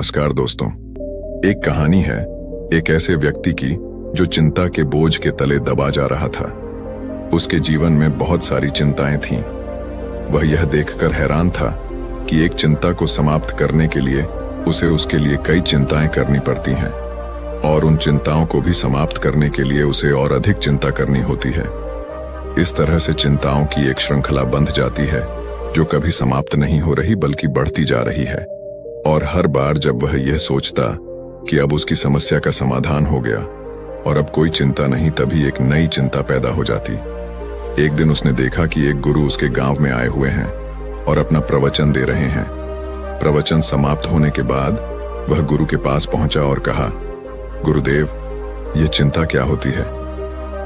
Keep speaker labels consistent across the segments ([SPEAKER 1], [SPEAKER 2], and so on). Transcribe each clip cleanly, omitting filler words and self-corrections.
[SPEAKER 1] नमस्कार दोस्तों। एक कहानी है एक ऐसे व्यक्ति की जो चिंता के बोझ के तले दबा जा रहा था। उसके जीवन में बहुत सारी चिंताएं थीं। वह यह देखकर हैरान था कि एक चिंता को समाप्त करने के लिए उसे उसके लिए कई चिंताएं करनी पड़ती हैं और उन चिंताओं को भी समाप्त करने के लिए उसे और अधिक चिंता करनी होती है। इस तरह से चिंताओं की एक श्रृंखला बंध जाती है जो कभी समाप्त नहीं हो रही बल्कि बढ़ती जा रही है। और हर बार जब वह यह सोचता कि अब उसकी समस्या का समाधान हो गया और अब कोई चिंता नहीं, तभी एक नई चिंता पैदा हो जाती। एक दिन उसने देखा कि एक गुरु उसके गांव में आए हुए हैं और अपना प्रवचन दे रहे हैं। प्रवचन समाप्त होने के बाद वह गुरु के पास पहुंचा और कहा, गुरुदेव, ये चिंता क्या होती है?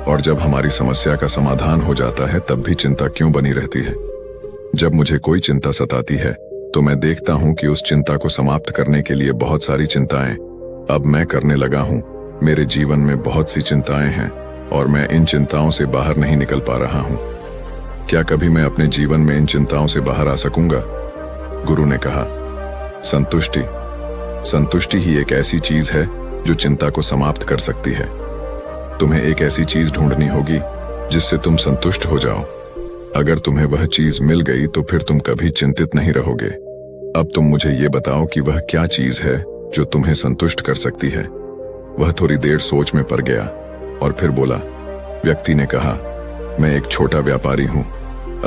[SPEAKER 1] और जब हमारी समस्या का समाधान हो जाता है तब भी चिंता क्यों बनी रहती है? जब मुझे कोई चिंता सताती है तो मैं देखता हूं कि उस चिंता को समाप्त करने के लिए बहुत सारी चिंताएं अब मैं करने लगा हूं। मेरे जीवन में बहुत सी चिंताएं हैं और मैं इन चिंताओं से बाहर नहीं निकल पा रहा हूं। क्या कभी मैं अपने जीवन में इन चिंताओं से बाहर आ सकूंगा? गुरु ने कहा, संतुष्टि। संतुष्टि ही एक ऐसी चीज है जो चिंता को समाप्त कर सकती है। तुम्हें एक ऐसी चीज ढूंढनी होगी जिससे तुम संतुष्ट हो जाओ। अगर तुम्हें वह चीज मिल गई तो फिर तुम कभी चिंतित नहीं रहोगे। अब तुम मुझे ये बताओ कि वह क्या चीज है जो तुम्हें संतुष्ट कर सकती है। वह थोड़ी देर सोच में पड़ गया और फिर बोला। व्यक्ति ने कहा, मैं एक छोटा व्यापारी हूं।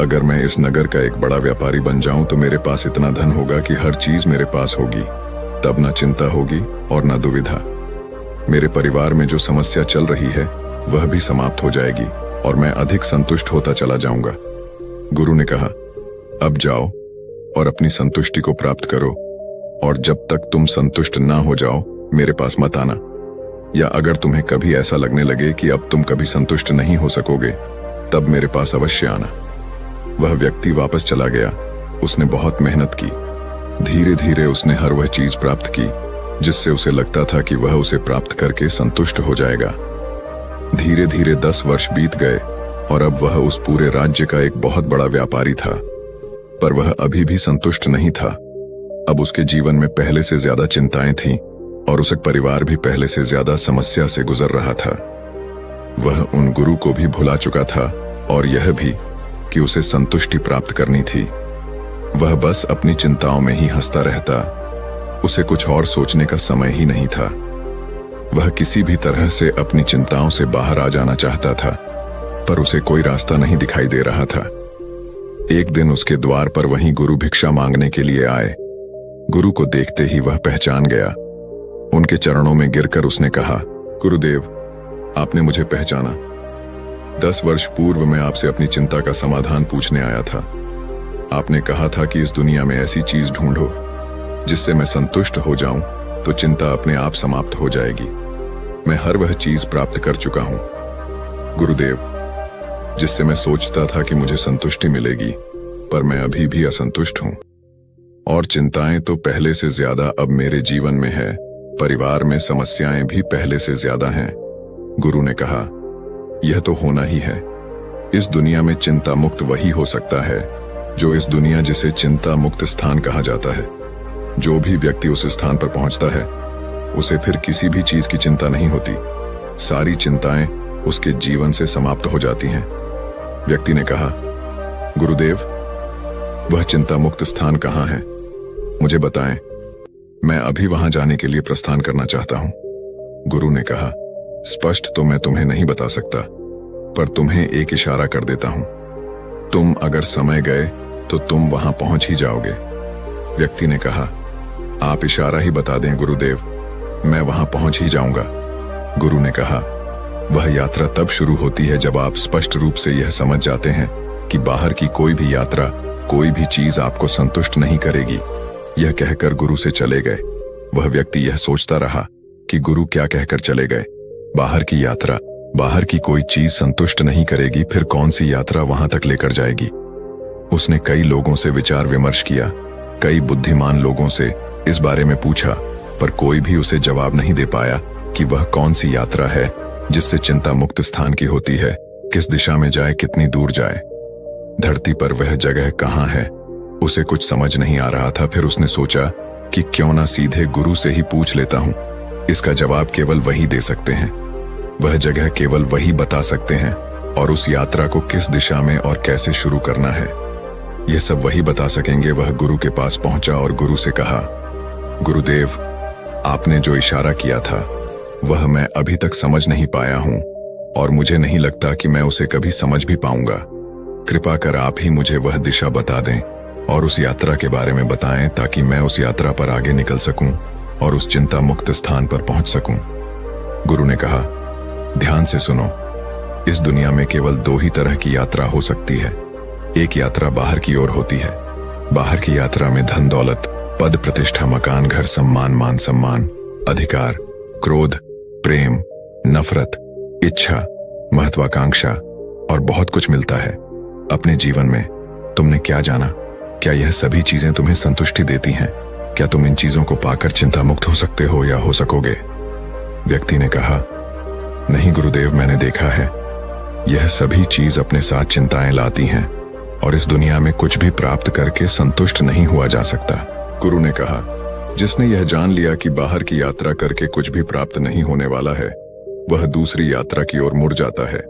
[SPEAKER 1] अगर मैं इस नगर का एक बड़ा व्यापारी बन जाऊं तो मेरे पास इतना धन होगा कि हर चीज मेरे पास होगी। तब न चिंता होगी और न दुविधा। मेरे परिवार में जो समस्या चल रही है वह भी समाप्त हो जाएगी और मैं अधिक संतुष्ट होता चला जाऊंगा। गुरु ने कहा, अब जाओ और अपनी संतुष्टि को प्राप्त करो, और जब तक तुम संतुष्ट ना हो जाओ मेरे पास मत आना। या अगर तुम्हें कभी ऐसा लगने लगे कि अब तुम कभी संतुष्ट नहीं हो सकोगे तब मेरे पास अवश्य आना। वह व्यक्ति वापस चला गया। उसने बहुत मेहनत की। धीरे धीरे उसने हर वह चीज प्राप्त की जिससे उसे लगता था कि वह उसे प्राप्त करके संतुष्ट हो जाएगा। धीरे धीरे 10 वर्ष बीत गए और अब वह उस पूरे राज्य का एक बहुत बड़ा व्यापारी था। पर वह अभी भी संतुष्ट नहीं था। अब उसके जीवन में पहले से ज्यादा चिंताएं थीं और उसका परिवार भी पहले से ज्यादा समस्या से गुजर रहा था। वह उन गुरु को भी भुला चुका था और यह भी कि उसे संतुष्टि प्राप्त करनी थी। वह बस अपनी चिंताओं में ही हंसता रहता। उसे कुछ और सोचने का समय ही नहीं था। वह किसी भी तरह से अपनी चिंताओं से बाहर आ जाना चाहता था, पर उसे कोई रास्ता नहीं दिखाई दे रहा था। एक दिन उसके द्वार पर वहीं गुरु भिक्षा मांगने के लिए आए। गुरु को देखते ही वह पहचान गया। उनके चरणों में गिरकर उसने कहा, गुरुदेव, आपने मुझे पहचाना। 10 वर्ष पूर्व मैं आपसे अपनी चिंता का समाधान पूछने आया था। आपने कहा था कि इस दुनिया में ऐसी चीज ढूंढो जिससे मैं संतुष्ट हो जाऊं तो चिंता अपने आप समाप्त हो जाएगी। मैं हर वह चीज प्राप्त कर चुका हूं गुरुदेव, जिससे मैं सोचता था कि मुझे संतुष्टि मिलेगी, पर मैं अभी भी असंतुष्ट हूं। और चिंताएं तो पहले से ज्यादा अब मेरे जीवन में है। परिवार में समस्याएं भी पहले से ज्यादा हैं। गुरु ने कहा, यह तो होना ही है। इस दुनिया में चिंता मुक्त वही हो सकता है जो इस दुनिया जिसे चिंता मुक्त स्थान कहा जाता है। जो भी व्यक्ति उस स्थान पर पहुंचता है उसे फिर किसी भी चीज की चिंता नहीं होती। सारी चिंताएं उसके जीवन से समाप्त हो जाती हैं। व्यक्ति ने कहा, गुरुदेव, वह चिंता मुक्त स्थान कहाँ है? मुझे बताएं, मैं अभी वहां जाने के लिए प्रस्थान करना चाहता हूं। गुरु ने कहा, स्पष्ट तो मैं तुम्हें नहीं बता सकता, पर तुम्हें एक इशारा कर देता हूं। तुम अगर समय गए तो तुम वहां पहुंच ही जाओगे। व्यक्ति ने कहा, आप इशारा ही बता दें गुरुदेव, मैं वहां पहुंच ही जाऊंगा। गुरु ने कहा, वह यात्रा तब शुरू होती है जब आप स्पष्ट रूप से यह समझ जाते हैं कि बाहर की कोई भी यात्रा, कोई भी चीज आपको संतुष्ट नहीं करेगी। यह कहकर गुरु से चले गए। वह व्यक्ति यह सोचता रहा कि गुरु क्या कहकर चले गए। बाहर की यात्रा, बाहर की कोई चीज संतुष्ट नहीं करेगी, फिर कौन सी यात्रा वहां तक लेकर जाएगी? उसने कई लोगों से विचार विमर्श किया, कई बुद्धिमान लोगों से इस बारे में पूछा, पर कोई भी उसे जवाब नहीं दे पाया कि वह कौन सी यात्रा है जिससे चिंता मुक्त स्थान की होती है, किस दिशा में जाए, कितनी दूर जाए, धरती पर वह जगह कहाँ है। उसे कुछ समझ नहीं आ रहा था। फिर उसने सोचा कि क्यों ना सीधे गुरु से ही पूछ लेता हूं। इसका जवाब केवल वही दे सकते हैं, वह जगह केवल वही बता सकते हैं, और उस यात्रा को किस दिशा में और कैसे शुरू करना है यह सब वही बता सकेंगे। वह गुरु के पास पहुंचा और गुरु से कहा, गुरुदेव, आपने जो इशारा किया था वह मैं अभी तक समझ नहीं पाया हूं और मुझे नहीं लगता कि मैं उसे कभी समझ भी पाऊंगा। कृपा कर आप ही मुझे वह दिशा बता दें और उस यात्रा के बारे में बताएं ताकि मैं उस यात्रा पर आगे निकल सकूं और उस चिंता मुक्त स्थान पर पहुंच सकूं। गुरु ने कहा, ध्यान से सुनो, इस दुनिया में केवल दो ही तरह की यात्रा हो सकती है। एक यात्रा बाहर की ओर होती है। बाहर की यात्रा में धन दौलत, पद प्रतिष्ठा, मकान, घर, सम्मान, मान सम्मान, अधिकार, क्रोध, प्रेम, नफरत, इच्छा, महत्वाकांक्षा और बहुत कुछ मिलता है। अपने जीवन में तुमने क्या जाना? क्या यह सभी चीजें तुम्हें संतुष्टि देती हैं? क्या तुम इन चीजों को पाकर चिंता मुक्त हो सकते हो या हो सकोगे? व्यक्ति ने कहा, नहीं गुरुदेव, मैंने देखा है यह सभी चीज अपने साथ चिंताएं लाती हैं और इस दुनिया में कुछ भी प्राप्त करके संतुष्ट नहीं हुआ जा सकता। गुरु ने कहा, जिसने यह जान लिया कि बाहर की यात्रा करके कुछ भी प्राप्त नहीं होने वाला है, वह दूसरी यात्रा की ओर मुड़ जाता है।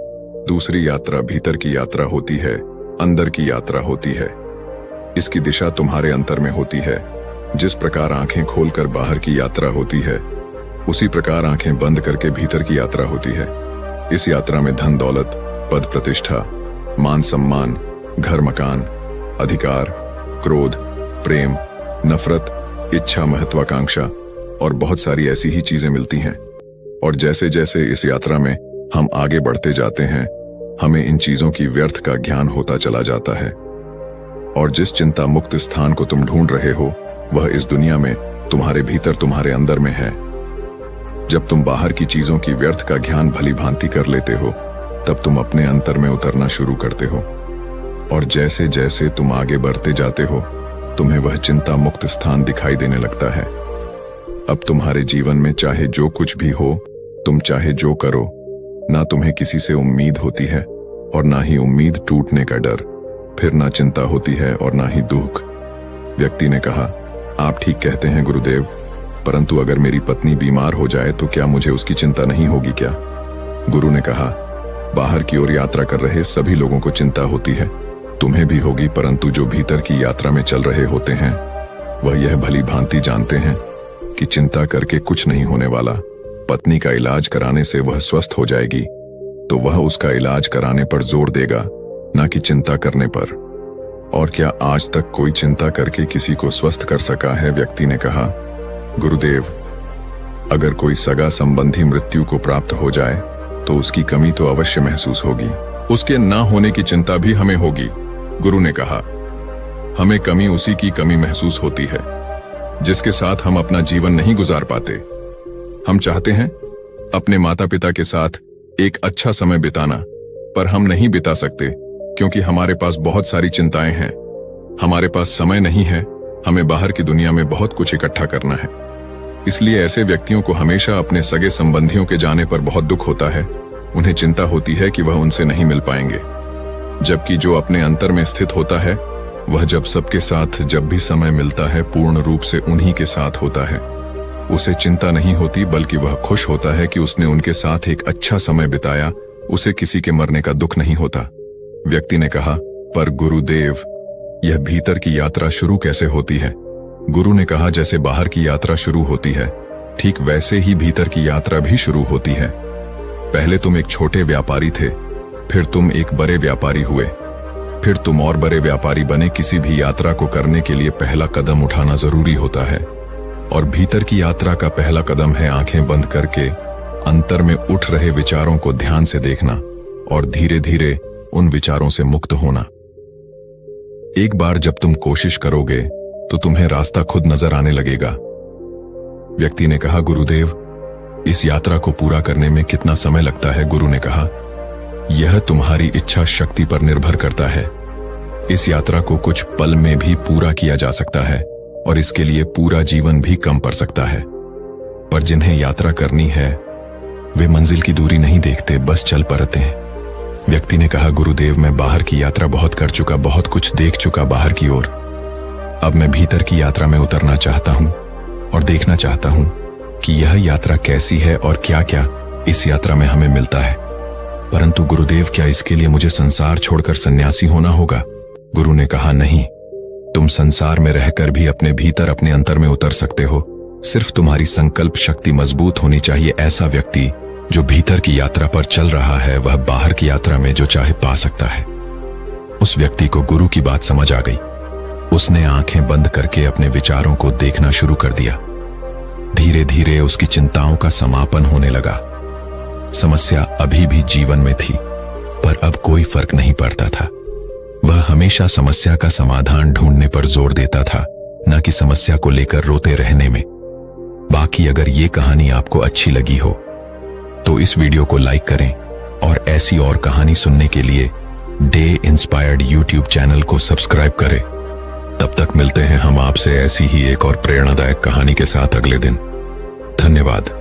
[SPEAKER 1] दूसरी यात्रा भीतर की यात्रा होती है, अंदर की यात्रा होती है। इसकी दिशा तुम्हारे अंतर में होती है। जिस प्रकार आंखें खोलकर बाहर की यात्रा होती है, उसी प्रकार आंखें बंद करके भीतर की यात्रा होती है। इस यात्रा में धन दौलत, पद प्रतिष्ठा, मान सम्मान, घर मकान, अधिकार, क्रोध, प्रेम, नफरत, इच्छा, महत्वाकांक्षा और बहुत सारी ऐसी ही चीजें मिलती हैं। और जैसे जैसे इस यात्रा में हम आगे बढ़ते जाते हैं, हमें इन चीजों की व्यर्थ का ज्ञान होता चला जाता है। और जिस चिंता मुक्त स्थान को तुम ढूंढ रहे हो, वह इस दुनिया में तुम्हारे भीतर, तुम्हारे अंदर में है। जब तुम बाहर की चीजों की व्यर्थ का ज्ञान भली भांति कर लेते हो, तब तुम अपने अंतर में उतरना शुरू करते हो। और जैसे जैसे तुम आगे बढ़ते जाते हो, तुम्हें वह चिंता मुक्त स्थान दिखाई देने लगता है। अब तुम्हारे जीवन में चाहे जो कुछ भी हो, तुम चाहे जो करो, ना तुम्हें किसी से उम्मीद होती है और ना ही उम्मीद टूटने का डर। फिर ना चिंता होती है और ना ही दुख। व्यक्ति ने कहा, आप ठीक कहते हैं गुरुदेव, परंतु अगर मेरी पत्नी बीमार हो जाए तो क्या मुझे उसकी चिंता नहीं होगी क्या? गुरु ने कहा, बाहर की ओर यात्रा कर रहे सभी लोगों को चिंता होती है, तुम्हें भी होगी, परंतु जो भीतर की यात्रा में चल रहे होते हैं वह यह भली भांति जानते हैं कि चिंता करके कुछ नहीं होने वाला। पत्नी का इलाज कराने से वह स्वस्थ हो जाएगी, तो वह उसका इलाज कराने पर जोर देगा, ना कि चिंता करने पर। और क्या आज तक कोई चिंता करके किसी को स्वस्थ कर सका है? व्यक्ति ने कहा, गुरुदेव, अगर कोई सगा संबंधी मृत्यु को प्राप्त हो जाए तो उसकी कमी तो अवश्य महसूस होगी। उसके ना होने की चिंता भी हमें होगी। गुरु ने कहा, हमें कमी उसी की कमी महसूस होती है जिसके साथ हम अपना जीवन नहीं गुजार पाते। हम चाहते हैं अपने माता पिता के साथ एक अच्छा समय बिताना, पर हम नहीं बिता सकते क्योंकि हमारे पास बहुत सारी चिंताएं हैं। हमारे पास समय नहीं है, हमें बाहर की दुनिया में बहुत कुछ इकट्ठा करना है। इसलिए ऐसे व्यक्तियों को हमेशा अपने सगे संबंधियों के जाने पर बहुत दुख होता है। उन्हें चिंता होती है कि वह उनसे नहीं मिल पाएंगे, जबकि जो अपने अंतर में स्थित होता है, वह जब सबके साथ जब भी समय मिलता है पूर्ण रूप से उन्हीं के साथ होता है। उसे चिंता नहीं होती, बल्कि वह खुश होता है कि उसने उनके साथ एक अच्छा समय बिताया। उसे किसी के मरने का दुख नहीं होता। व्यक्ति ने कहा, पर गुरुदेव, यह भीतर की यात्रा शुरू कैसे होती है? गुरु ने कहा, जैसे बाहर की यात्रा शुरू होती है, ठीक वैसे ही भीतर की यात्रा भी शुरू होती है। पहले तुम एक छोटे व्यापारी थे, फिर तुम एक बड़े व्यापारी हुए, फिर तुम और बड़े व्यापारी बने। किसी भी यात्रा को करने के लिए पहला कदम उठाना जरूरी होता है, और भीतर की यात्रा का पहला कदम है आंखें बंद करके अंतर में उठ रहे विचारों को ध्यान से देखना और धीरे धीरे उन विचारों से मुक्त होना। एक बार जब तुम कोशिश करोगे तो तुम्हें रास्ता खुद नजर आने लगेगा। व्यक्ति ने कहा, गुरुदेव, इस यात्रा को पूरा करने में कितना समय लगता है? गुरु ने कहा, यह तुम्हारी इच्छा शक्ति पर निर्भर करता है। इस यात्रा को कुछ पल में भी पूरा किया जा सकता है और इसके लिए पूरा जीवन भी कम पड़ सकता है। पर जिन्हें यात्रा करनी है वे मंजिल की दूरी नहीं देखते, बस चल पड़ते हैं। व्यक्ति ने कहा, गुरुदेव, मैं बाहर की यात्रा बहुत कर चुका, बहुत कुछ देख चुका बाहर की ओर। अब मैं भीतर की यात्रा में उतरना चाहता हूं और देखना चाहता हूं कि यह यात्रा कैसी है और क्या क्या इस यात्रा में हमें मिलता है। परंतु गुरुदेव, क्या इसके लिए मुझे संसार छोड़कर सन्यासी होना होगा? गुरु ने कहा, नहीं, तुम संसार में रहकर भी अपने भीतर, अपने अंतर में उतर सकते हो। सिर्फ तुम्हारी संकल्प शक्ति मजबूत होनी चाहिए। ऐसा व्यक्ति जो भीतर की यात्रा पर चल रहा है, वह बाहर की यात्रा में जो चाहे पा सकता है। उस व्यक्ति को गुरु की बात समझ आ गई। उसने आंखें बंद करके अपने विचारों को देखना शुरू कर दिया। धीरे धीरे उसकी चिंताओं का समापन होने लगा। समस्या अभी भी जीवन में थी, पर अब कोई फर्क नहीं पड़ता था। वह हमेशा समस्या का समाधान ढूंढने पर जोर देता था, न कि समस्या को लेकर रोते रहने में। बाकी अगर ये कहानी आपको अच्छी लगी हो तो इस वीडियो को लाइक करें और ऐसी और कहानी सुनने के लिए डे इंस्पायर्ड यूट्यूब चैनल को सब्सक्राइब करें। तब तक मिलते हैं हम आपसे ऐसी ही एक और प्रेरणादायक कहानी के साथ अगले दिन। धन्यवाद।